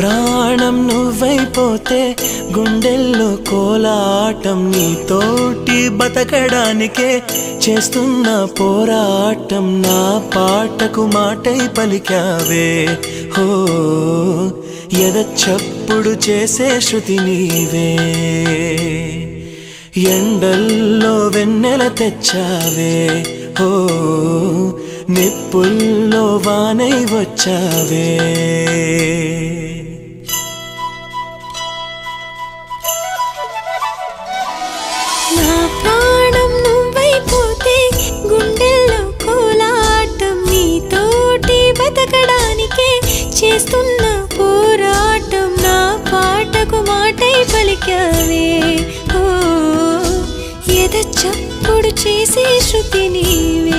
ప్రాణం నువ్వైపోతే గుండెల్లో కోలాటం నీతోటి బతకడానికే చేస్తున్న పోరాటం నా పాటకు మాటై పలికావే హో ఎద చప్పుడు చేసే శృతి నీవే ఎండల్లో వెన్నెల తెచ్చావే హో నిప్పుల్లో వానై వచ్చావే నా ప్రాణం నువ్వైపోతే గుండెల్లో కోలాటం నీతోటి బతకడానికే చేస్తున్న పోరాటం నా పాటకు మాటై పలికావే ఓ ఎద చప్పుడు చేసే శృతి నీవే